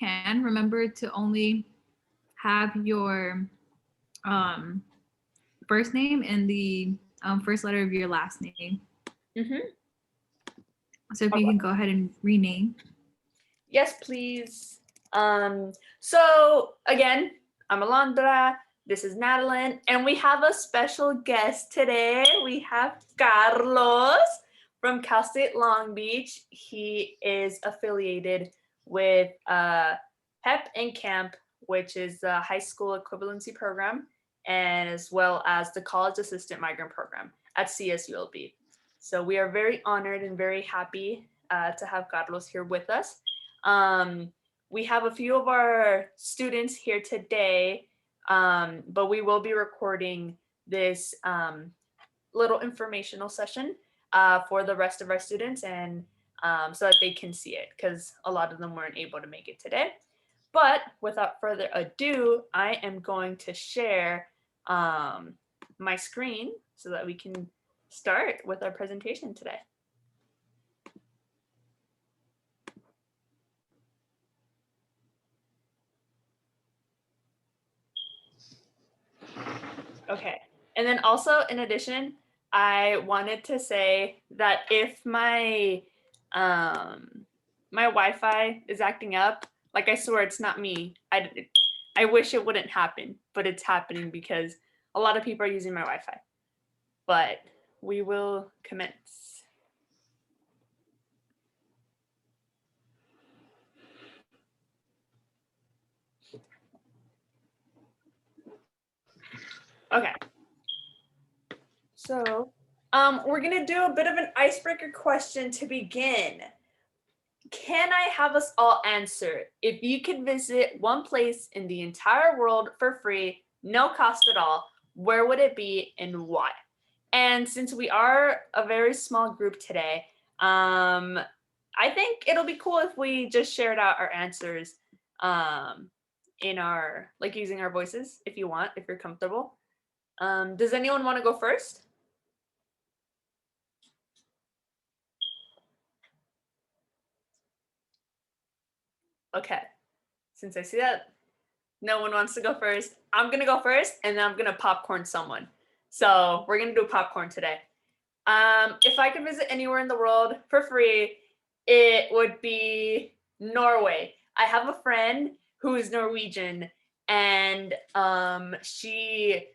can, remember to only have your first name and the first letter of your last name. So if you can go ahead and rename. Yes, please. So again, I'm Alondra. This is Madeline, and we have a special guest today. We have Carlos from Cal State Long Beach. He is affiliated with PEP and CAMP, which is the high school equivalency program, and as well as the college assistant migrant program at CSULB. So we are very honored and very happy to have Carlos here with us. We have a few of our students here today, but we will be recording this little informational session for the rest of our students, and so that they can see it, because a lot of them weren't able to make it today. But without further ado, I am going to share my screen so that we can start with our presentation today. Okay, and then also in addition, I wanted to say that if my my Wi-Fi is acting up, like, I swear it's not me. I wish it wouldn't happen, but it's happening because a lot of people are using my Wi-Fi. But we will commence. Okay. So, we're gonna do a bit of an icebreaker question to begin. Can I have us all answer, if you could visit one place in the entire world for free, no cost at all, where would it be and why? And since we are a very small group today, I think it'll be cool if we just shared out our answers in our, like, using our voices, if you want, if you're comfortable. Does anyone want to go first? Okay, since I see that no one wants to go first, I'm gonna go first, and then I'm gonna popcorn someone. So we're gonna do popcorn today. If I could visit anywhere in the world for free, it would be Norway. I have a friend who is Norwegian, and she,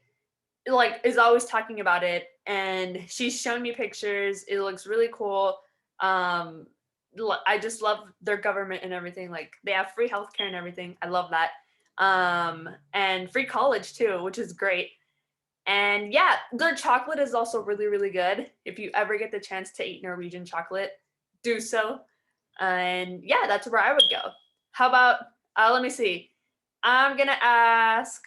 like, is always talking about it, and she's shown me pictures. It looks really cool. I just love their government and everything. Like, they have free healthcare and everything. I love that. And free college too, which is great. And yeah, their chocolate is also really, really good. If you ever get the chance to eat Norwegian chocolate, do so. And yeah, that's where I would go. How about, let me see. I'm gonna ask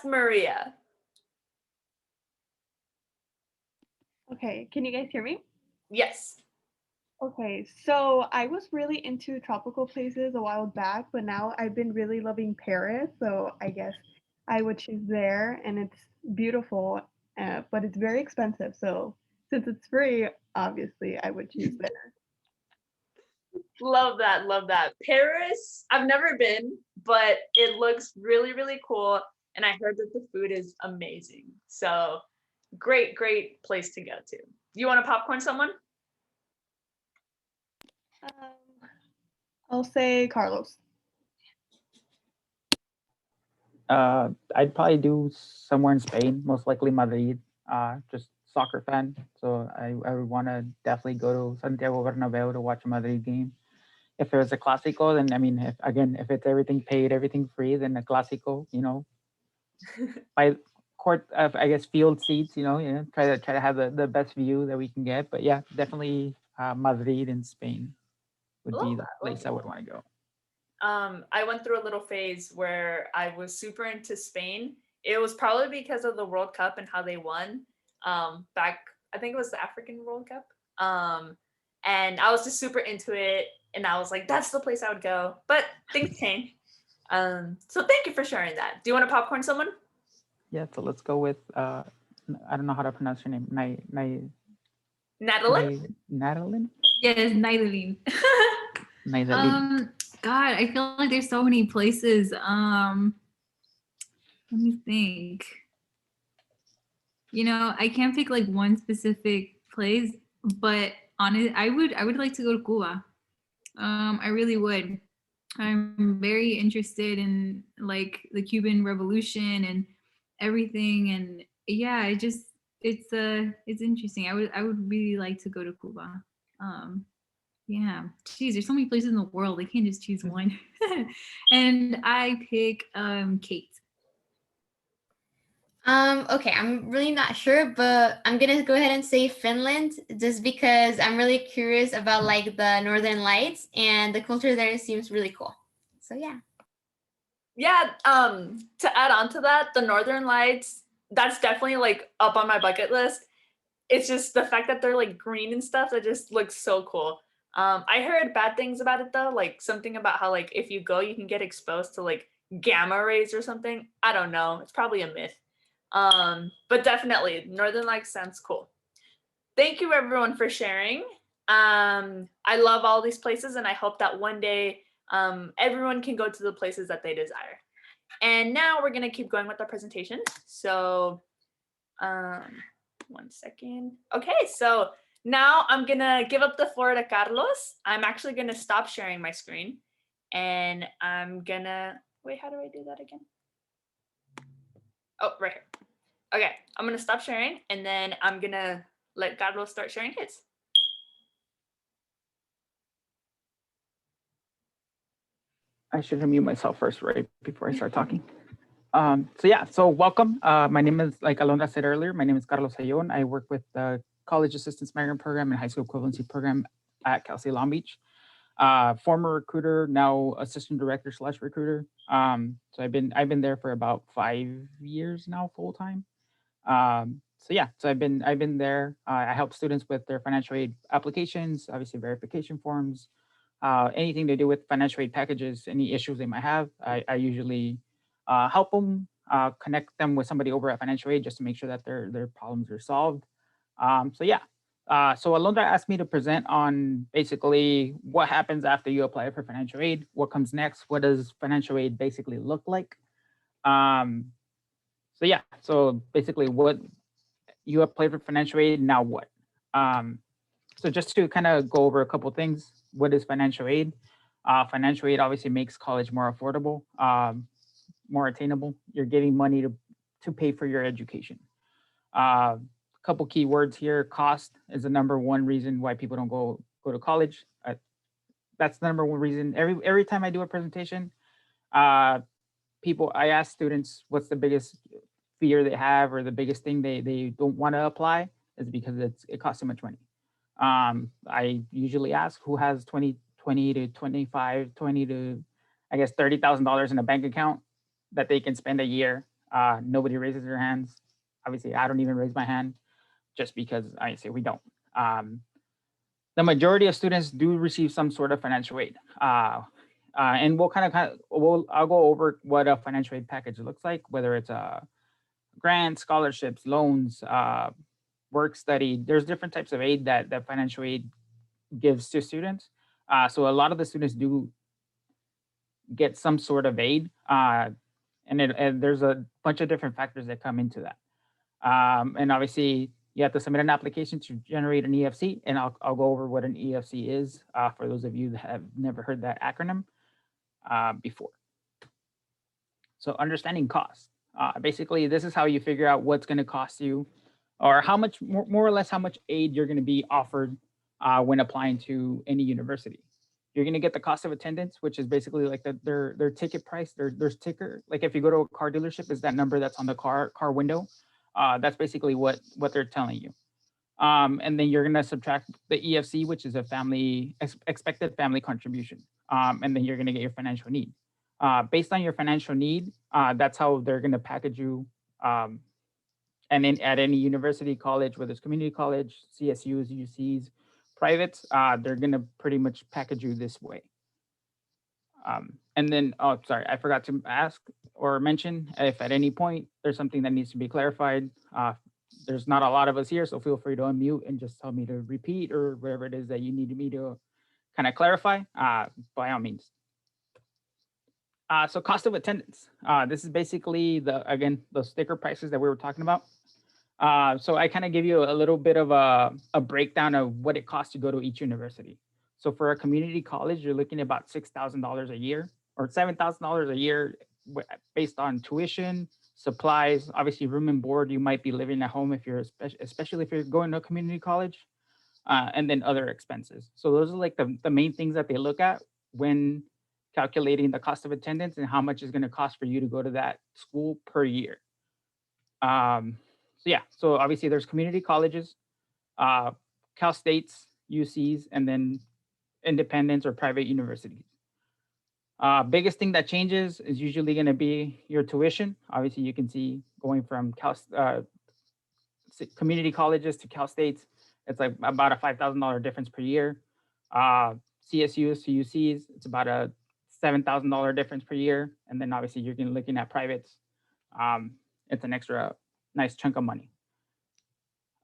Maria. Okay, can you guys hear me? Yes. Okay, so I was really into tropical places a while back, but now I've been really loving Paris, so I guess I would choose there, and it's beautiful, but it's very expensive, so since it's free, obviously I would choose there. Love that, love that. Paris, I've never been, but it looks really, really cool. And I heard that the food is amazing. So great, great place to go to. You want to popcorn someone? I'll say Carlos. I'd probably do somewhere in Spain, most likely Madrid. Just soccer fan, so I would want to definitely go to Santiago Bernabeu to watch a Madrid game. If it was a Clásico, then I mean, if it's everything paid, everything free, then a Clásico, by court, I guess field seats, try to have the best view that we can get. But yeah, definitely Madrid in Spain would be the place I would want to go. I went through a little phase where I was super into Spain. It was probably because of the World Cup and how they won. Back, I think it was the African World Cup. And I was just super into it, and I was like, that's the place I would go. But things change. So thank you for sharing that. Do you want to popcorn someone? Yeah, so let's go with I don't know how to pronounce your name. Natalie? Natalie? Yes, Nidaline. Nice, Eileen. God, I feel like there's so many places. Let me think. You know, I can't pick like one specific place, but I would like to go to Cuba. I really would. I'm very interested in like the Cuban Revolution and everything, and yeah, it's interesting. I would really like to go to Cuba. Um, yeah, geez, there's so many places in the world. I can't just choose one. And I pick Kate. Okay, I'm really not sure, but I'm gonna go ahead and say Finland just because I'm really curious about like the Northern Lights and the culture there seems really cool. So yeah. Yeah, to add on to that, the Northern Lights, that's definitely like up on my bucket list. It's just the fact that they're like green and stuff that just looks so cool. I heard bad things about it though, like something about how like if you go, you can get exposed to like gamma rays or something. I don't know. It's probably a myth. But definitely Northern Lights sounds cool. Thank you everyone for sharing. I love all these places and I hope that one day everyone can go to the places that they desire. And now we're gonna keep going with our presentation. So 1 second. Okay, so now I'm gonna give up the floor to Carlos. I'm actually gonna stop sharing my screen and I'm gonna, wait, how do I do that again? Oh, right here. Okay, I'm gonna stop sharing and then I'm gonna let Carlos start sharing his. I should unmute myself first, right, before I start talking. So welcome. My name is, like Alondra said earlier, my name is Carlos Ayon. I work with the College Assistance Migrant Program and High School Equivalency Program at Cal State Long Beach. Former recruiter, now assistant director / recruiter. So I've been there for about 5 years now, full time. So I've been there. I help students with their financial aid applications, obviously verification forms, anything to do with financial aid packages, any issues they might have. I usually help them, connect them with somebody over at financial aid just to make sure that their problems are solved. So Alondra asked me to present on basically what happens after you apply for financial aid, what comes next, what does financial aid basically look like. So basically what you apply for financial aid, now what? So just to kind of go over a couple things, what is financial aid? Financial aid obviously makes college more affordable, more attainable. You're getting money to pay for your education. Couple key words here. Cost is the number one reason why people don't go to college. That's the number one reason. Every time I do a presentation, I ask students what's the biggest fear they have or the biggest thing they don't want to apply is because it costs too much money. I usually ask who has 20 to 25, 20 to, I guess, $30,000 in a bank account that they can spend a year. Nobody raises their hands. Obviously, I don't even raise my hand just because I say we don't. The majority of students do receive some sort of financial aid. And I'll go over what a financial aid package looks like, whether it's grants, scholarships, loans, work study. There's different types of aid that financial aid gives to students. So a lot of the students do get some sort of aid, and there's a bunch of different factors that come into that. And obviously, you have to submit an application to generate an EFC, and I'll go over what an EFC is for those of you that have never heard that acronym before. So understanding cost. Basically, this is how you figure out what's going to cost you, or how much, more or less, how much aid you're going to be offered when applying to any university. You're going to get the cost of attendance, which is basically like their ticket price, their sticker. Like if you go to a car dealership, is that number that's on the car window. That's basically what they're telling you. And then you're going to subtract the EFC, which is a expected family contribution. And then you're going to get your financial need. Based on your financial need, that's how they're going to package you. And then at any university, college, whether it's community college, CSUs, UCs, privates, they're going to pretty much package you this way. And then, oh, sorry, I forgot to ask or mention if at any point there's something that needs to be clarified. There's not a lot of us here, so feel free to unmute and just tell me to repeat or whatever it is that you need me to kind of clarify, by all means. So cost of attendance. This is basically again, the sticker prices that we were talking about. So I kind of give you a little bit of a breakdown of what it costs to go to each university. So for a community college, you're looking at about $6,000 a year or $7,000 a year based on tuition, supplies, obviously room and board. You might be living at home if you're, especially if you're going to a community college, and then other expenses. So those are like the main things that they look at when calculating the cost of attendance and how much is going to cost for you to go to that school per year. So yeah, so obviously there's community colleges, Cal States, UCs, and then independents or private universities. Biggest thing that changes is usually going to be your tuition. Obviously, you can see going from community colleges to Cal States, it's like about a $5,000 difference per year. CSUs to UCs, it's about a $7,000 difference per year. And then obviously you're looking at privates. It's an extra nice chunk of money.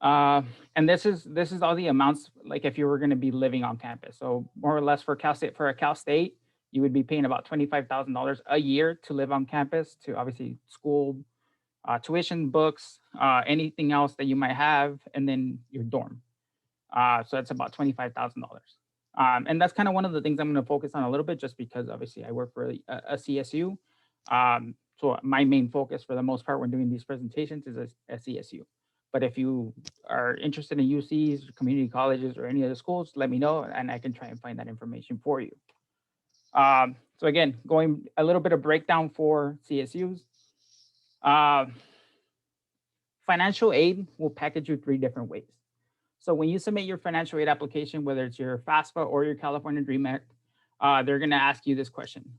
And this is all the amounts, like if you were going to be living on campus. So more or less for a Cal State, you would be paying about $25,000 a year to live on campus, to obviously school, tuition, books, anything else that you might have, and then your dorm. So that's about $25,000. And that's kind of one of the things I'm going to focus on a little bit, just because obviously I work for a CSU. So my main focus for the most part when doing these presentations is a CSU. But if you are interested in UCs, community colleges, or any other schools, let me know and I can try and find that information for you. So again, going a little bit of breakdown for CSUs. Financial aid will package you 3 different ways. So when you submit your financial aid application, whether it's your FAFSA or your California Dream Act, they're going to ask you this question.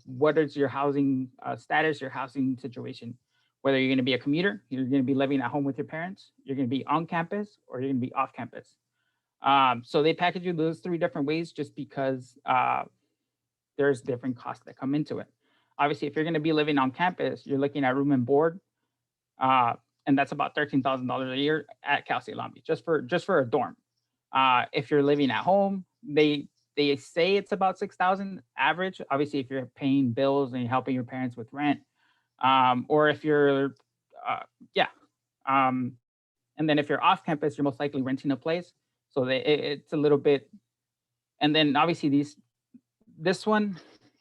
What is your housing status, your housing situation? Whether you're going to be a commuter, you're going to be living at home with your parents, you're going to be on campus, or you're going to be off campus. So they package you those 3 different ways just because there's different costs that come into it. Obviously, if you're going to be living on campus, you're looking at room and board, and that's about $13,000 a year at Cal State Long Beach, just for a dorm. If you're living at home, they say it's about $6,000 average. Obviously, if you're paying bills and you're helping your parents with rent, or if you're, and then if you're off campus, you're most likely renting a place. So it's a little bit, and then obviously this one,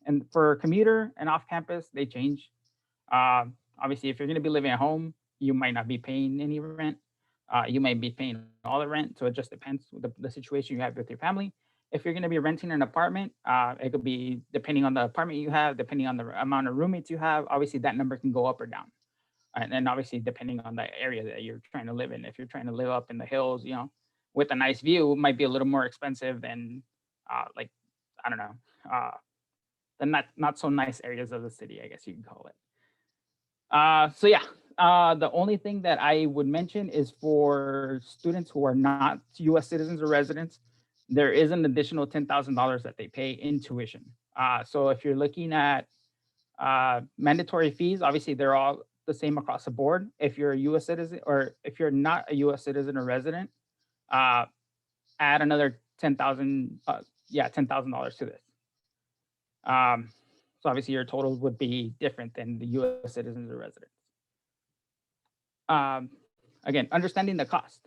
and for commuter and off campus, they change. Obviously, if you're going to be living at home, you might not be paying any rent. You might be paying all the rent. So it just depends the situation you have with your family. If you're going to be renting an apartment, it could be depending on the apartment you have, depending on the amount of roommates you have. Obviously, that number can go up or down. And then obviously, depending on the area that you're trying to live in. If you're trying to live up in the hills, with a nice view, it might be a little more expensive than like, I don't know, the not so nice areas of the city, I guess you can call it. So yeah, the only thing that I would mention is for students who are not U.S. citizens or residents, there is an additional $10,000 that they pay in tuition. So if you're looking at mandatory fees, obviously they're all the same across the board. If you're a U.S. citizen, or if you're not a U.S. citizen or resident, add another $10,000 to this. So obviously your total would be different than the U.S. citizens or residents. Again, understanding the cost.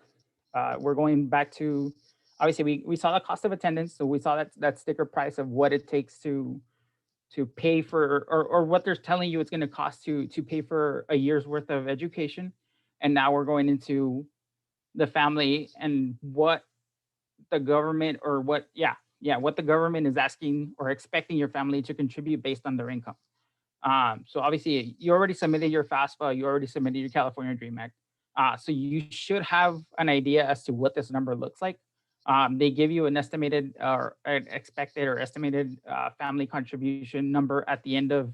We're going back to, obviously we saw the cost of attendance. So we saw that sticker price of what it takes to pay for, or what they're telling you it's going to cost to pay for a year's worth of education. And now we're going into the family and what the government, or what the government is asking or expecting your family to contribute based on their income. So obviously you already submitted your FAFSA, you already submitted your California Dream Act. So you should have an idea as to what this number looks like. They give you an estimated or an expected or estimated family contribution number at the end of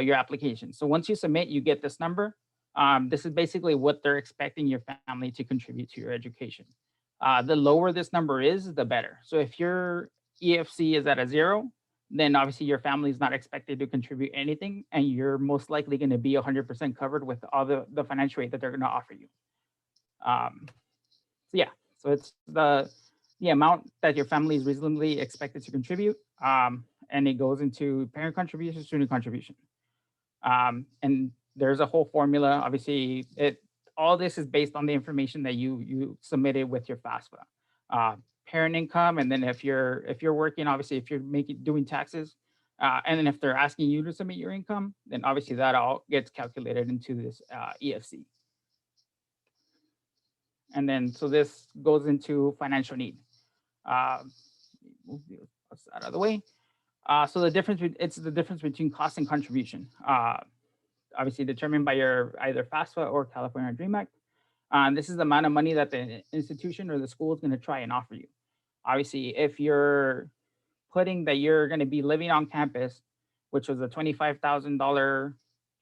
your application. So once you submit, you get this number. This is basically what they're expecting your family to contribute to your education. The lower this number is, the better. So if your EFC is at a 0, then obviously your family is not expected to contribute anything, and you're most likely going to be 100% covered with all the financial aid that they're going to offer you. So yeah, so it's the the amount that your family is reasonably expected to contribute, and it goes into parent contribution, student contribution. And there's a whole formula. Obviously, all this is based on the information that you submitted with your FAFSA. Parent income, and then if you're working, obviously if you're doing taxes, and then if they're asking you to submit your income, then obviously that all gets calculated into this EFC. And then so this goes into financial need. Move this out of the way. So it's the difference between cost and contribution. Obviously determined by your either FAFSA or California Dream Act. This is the amount of money that the institution or the school is going to try and offer you. Obviously, if you're putting that you're going to be living on campus, which was a $25,000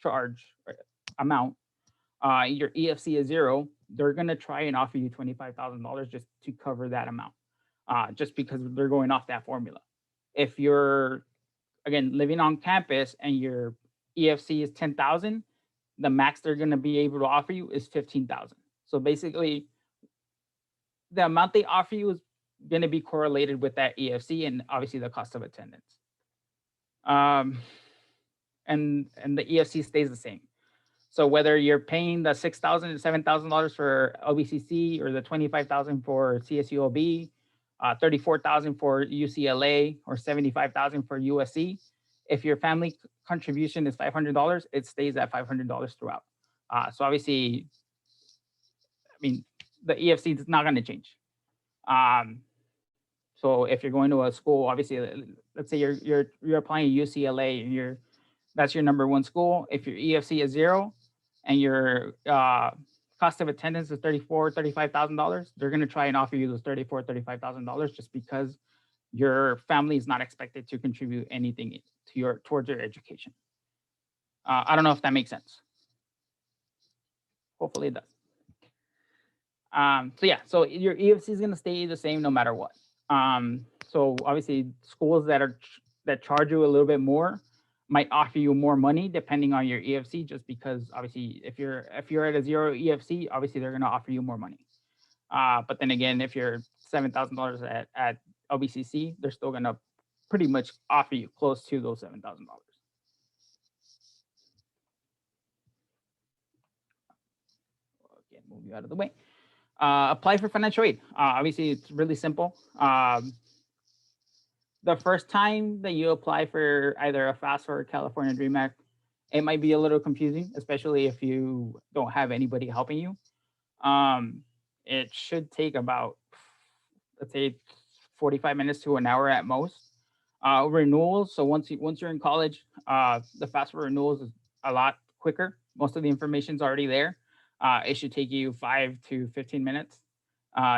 charge amount, your EFC is 0, they're going to try and offer you $25,000 just to cover that amount, just because they're going off that formula. If you're, again, living on campus and your EFC is 10,000, the max they're going to be able to offer you is 15,000. So basically, the amount they offer you is going to be correlated with that EFC and obviously the cost of attendance. And the EFC stays the same. So whether you're paying the $6,000 to $7,000 for LBCC or the $25,000 for CSULB, $34,000 for UCLA or $75,000 for USC, if your family contribution is $500, it stays at $500 throughout. So obviously, I mean, the EFC is not going to change. So if you're going to a school, obviously, let's say you're applying to UCLA and that's your #1 school. If your EFC is 0 and your cost of attendance is $34,000, $35,000, they're going to try and offer you those $34,000, $35,000 just because your family is not expected to contribute anything to towards your education. I don't know if that makes sense. Hopefully it does. So yeah, so your EFC is going to stay the same no matter what. So obviously schools that charge you a little bit more might offer you more money depending on your EFC, just because obviously if you're at a 0 EFC, obviously they're going to offer you more money. But then again, if you're $7,000 at LBCC, they're still going to pretty much offer you close to those $7,000. Again, move you out of the way. Apply for financial aid. Obviously, it's really simple. The first time that you apply for either a FAFSA or a California Dream Act, it might be a little confusing, especially if you don't have anybody helping you. It should take about, let's say, 45 minutes to an hour at most. Renewals, so once you're in college, the FAFSA renewals is a lot quicker. Most of the information's already there. It should take you 5 to 15 minutes,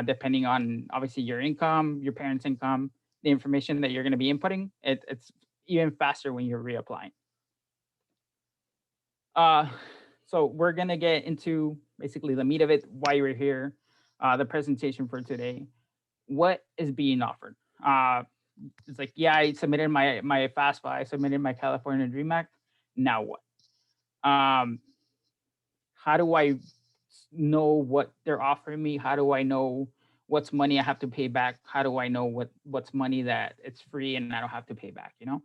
depending on obviously your income, your parents' income, the information that you're going to be inputting. It's even faster when you're reapplying. So we're going to get into basically the meat of it, why you're here, the presentation for today. What is being offered? It's like, yeah, I submitted my FAFSA, I submitted my California Dream Act. Now what? How do I know what they're offering me? How do I know what's money I have to pay back? How do I know what's money that it's free and I don't have to pay back, you know?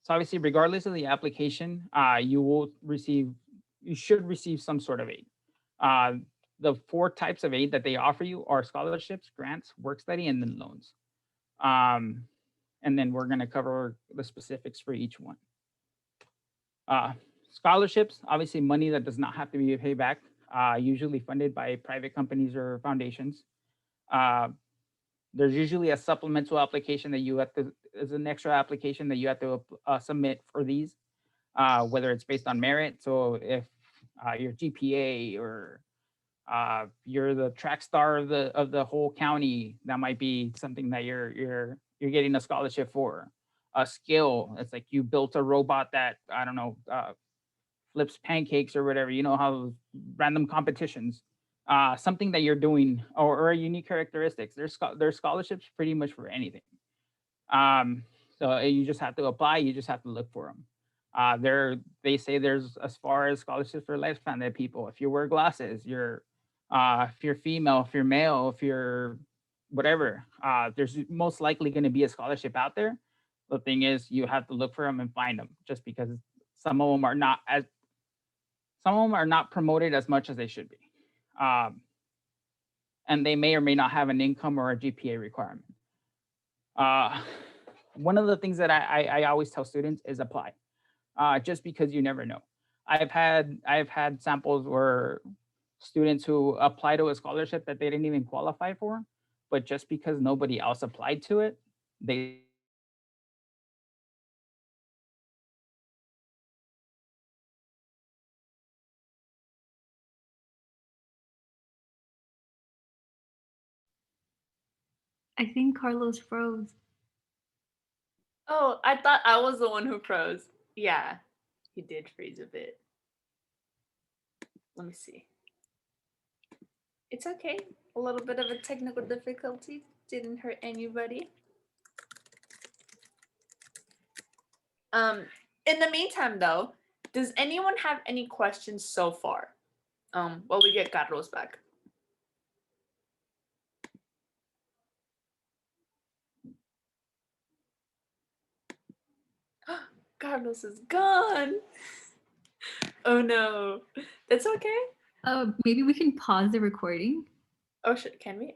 So obviously, regardless of the application, you should receive some sort of aid. The 4 types of aid that they offer you are scholarships, grants, work study, and then loans. And then we're going to cover the specifics for each one. Scholarships, obviously money that does not have to be paid back, usually funded by private companies or foundations. There's usually a supplemental application that you have to, is an extra application that you have to submit for these, whether it's based on merit. So if your GPA or you're the track star of the whole county, that might be something that you're getting a scholarship for. A skill, it's like you built a robot that, I don't know, flips pancakes or whatever, you know, how random competitions, something that you're doing, or a unique characteristics. There's scholarships pretty much for anything. So you just have to apply, you just have to look for them. They say there's as far as scholarships for left-handed people. If you wear glasses, you're If you're female, if you're male, if you're whatever, there's most likely going to be a scholarship out there. The thing is, you have to look for them and find them, just because some of them are not promoted as much as they should be, and they may or may not have an income or a GPA requirement. One of the things that I always tell students is apply, just because you never know. I've had samples where students who apply to a scholarship that they didn't even qualify for, but just because nobody else applied to it, they I think Carlos froze. Oh, I thought I was the one who froze. Yeah, he did freeze a bit. Let me see. It's okay. A little bit of a technical difficulty didn't hurt anybody. In the meantime, though, does anyone have any questions so far? While we get Carlos back. Carlos is gone. Oh no. That's okay. Maybe we can pause the recording. Oh shit, can we?